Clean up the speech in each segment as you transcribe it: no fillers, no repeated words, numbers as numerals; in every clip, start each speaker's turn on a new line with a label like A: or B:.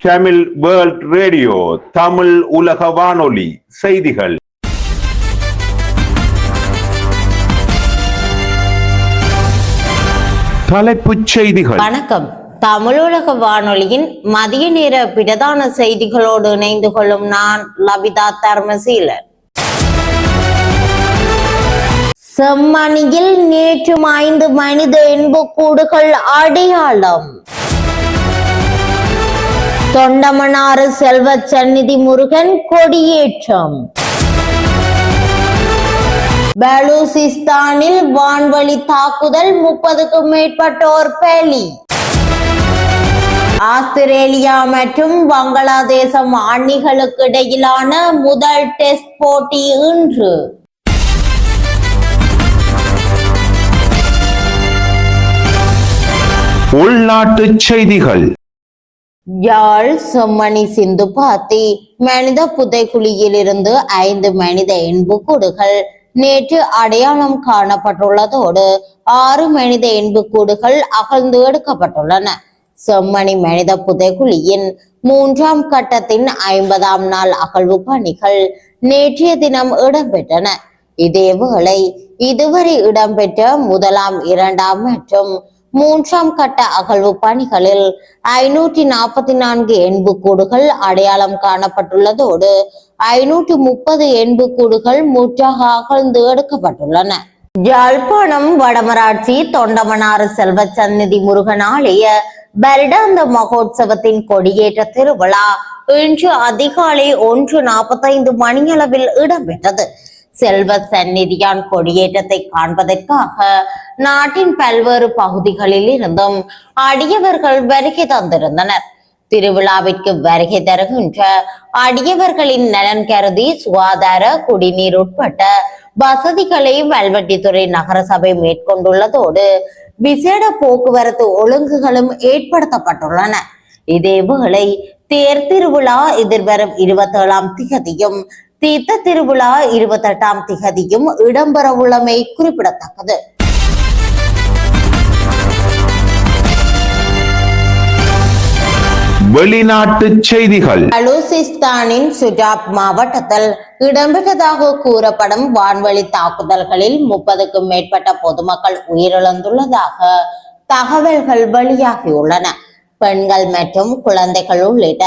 A: Tamil world radio, Tamil உலக வானொலி செய்திகள். தலைப்புச் செய்திகள்.
B: வணக்கம். தமிழ் உலக வானொலியின் மதிய நேர பிரதான செய்திகளோடு இணைந்து கொள்ளும் நான் லபிதா தர்மசீலன். செம்மணியில் நேற்று 5 மனித எண்புக்கூடுகள் அடையாளம். தொண்டமனாறு செல்வ சந்நிதி முருகன் கொடியேற்றம். பலூசிஸ்தானில் வான்வழி தாக்குதல், 30க்கும் மேற்பட்டோர் பலி. ஆஸ்திரேலியா மற்றும் வங்காளதேசம் அணிகளுக்கு இடையிலான முதல் டெஸ்ட் போட்டி இன்று.
A: உள்நாட்டு செய்திகள்.
B: யாழ் செம்மணி சிந்துபாத்தி மனித புதைக்குழியில் இருந்து 5 மனித எண்புக்கூடுகள் நேற்று அடையாளம் காணப்பட்டுள்ளதோடு 6 மனித எண்புக்கூடுகள் அகழ்ந்து எடுக்கப்பட்டுள்ளன. செம்மணி மனித புதைக்குழியின் 3ஆம் கட்டத்தின் 50ஆம் நாள் அகழ்வு பணிகள் நேற்றைய தினம் இடம்பெற்றன. இதேவேளை இதுவரை இடம்பெற்ற 1ஆம் 2ஆம் மற்றும் 3ஆம் கட்ட அகழ்வு பணிகளில் 544 எண்புக்கூடுகள் அடையாளம் காணப்பட்டுள்ளதோடு 530 எண்புக்கூடுகள் முற்றாக அகழ்ந்து எடுக்கப்பட்டுள்ளன. யாழ்ப்பாணம் வடமராட்சி தொண்டமனாறு செல்வ சந்நிதி முருகன் ஆலய வருடாந்த மகோத்சவத்தின் கொடியேற்ற திருவிழா இன்று அதிகாலை 1:45 மணியளவில் இடம்பெற்றது. செல்வ சந்நிதியான் கொடியேற்றத்தை காண்பதற்காக நாட்டின் பல்வேறு பகுதிகளில் இருந்தும் அடியவர்கள் வருகை தந்திருந்தனர். திருவிழாவிற்கு வருகை தருகின்ற அடியவர்களின் நலன் கருதி சுகாதார, குடிநீர் உட்பட்ட வசதிகளை வல்வெட்டித்துறை நகரசபை மேற்கொண்டுள்ளதோடு விசேட போக்குவரத்து ஒழுங்குகளும் ஏற்படுத்தப்பட்டுள்ளன. இதேவேளை தேர் திருவிழா எதிர்வரும் 27ஆம் திகதியும் தீர்த்த திருவிழா 28ஆம் திகதியும் இடம்பெறவுள்ளமை குறிப்பிடத்தக்கது.
A: வெளிநாட்டு செய்திகள்.
B: பலூசிஸ்தானின் சுஜாப் மாவட்டத்தில் இடம்பெற்றதாக கூறப்படும் வான்வழி தாக்குதல்களில் 30க்கும் மேற்பட்ட பொதுமக்கள் உயிரிழந்துள்ளதாக தகவல்கள் வெளியாகியுள்ளன. பெண்கள் மற்றும் குழந்தைகள் உள்ளிட்ட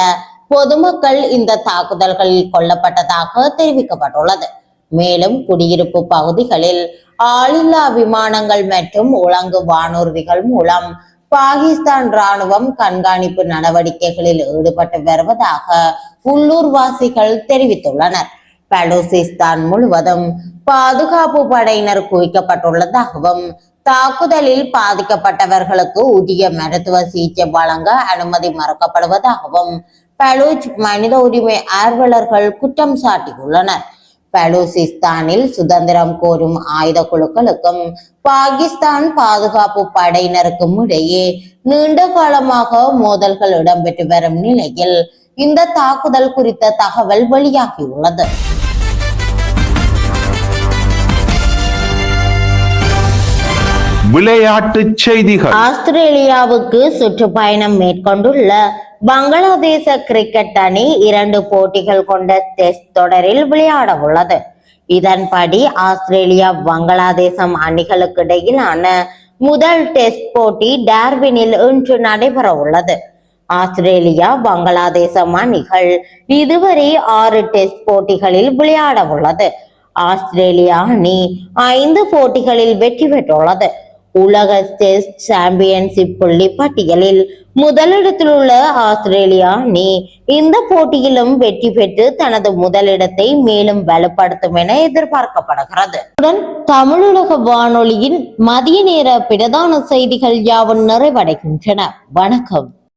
B: பொதுமக்கள் இந்த தாக்குதல்களில் கொல்லப்பட்டதாக தெரிவிக்கப்பட்டுள்ளது. மேலும் குடியிருப்பு பகுதிகளில் ஆளில்லா விமானங்கள் மற்றும் உலங்கு வானூர்திகள் மூலம் பாகிஸ்தான் ராணுவம் கண்காணிப்பு நடவடிக்கைகளில் ஈடுபட்டு வருவதாக உள்ளூர்வாசிகள் தெரிவித்துள்ளனர். பலூசிஸ்தான் முழுவதும் பாதுகாப்பு படையினர் குவிக்கப்பட்டுள்ளதாகவும் தாக்குதலில் பாதிக்கப்பட்டவர்களுக்கு உரிய மருத்துவ சிகிச்சை வழங்க அனுமதி மறுக்கப்படுவதாகவும் பலூச் மனித உரிமை ஆர்வலர்கள் குற்றம் சாட்டியுள்ளனர். பலூசிஸ்தானில் சுதந்திரம் கோரும் ஆயுத குழுக்களுக்கும் பாகிஸ்தான் பாதுகாப்பு படையினருக்கும் இடையே நீண்ட காலமாக மோதல்கள் இடம்பெற்று வரும் நிலையில் இந்த தாக்குதல் குறித்த தகவல் வெளியாகியுள்ளது.
A: விளையாட்டு செய்திகள்.
B: ஆஸ்திரேலியாவுக்கு சுற்றுப்பயணம் மேற்கொண்டுள்ள வங்காளதேச கிரிக்கெட் அணி 2 போட்டிகள் கொண்ட டெஸ்ட் தொடரில் விளையாட உள்ளது. இதன்படி ஆஸ்திரேலியா வங்காளதேசம் அணிகளுக்கு இடையிலான முதல் டெஸ்ட் போட்டி டார்வினில் இன்று நடைபெற உள்ளது. ஆஸ்திரேலியா வங்காளதேசம் அணிகள் இதுவரை 6 டெஸ்ட் போட்டிகளில் விளையாட உள்ளது. ஆஸ்திரேலியா அணி 5 போட்டிகளில் வெற்றி பெற்றுள்ளது. உலக டெஸ்ட் சாம்பியன்ஷிப் புள்ளி பட்டியலில் முதலிடத்தில் உள்ள ஆஸ்திரேலியா அணி இந்த போட்டியிலும் வெற்றி பெற்று தனது முதலிடத்தை மேலும் வலுப்படுத்தும் என எதிர்பார்க்கப்படுகிறது. தமிழுலக வானொலியின் மதிய நேர பிரதான செய்திகள் யாவும் நிறைவடைகின்றன. வணக்கம்.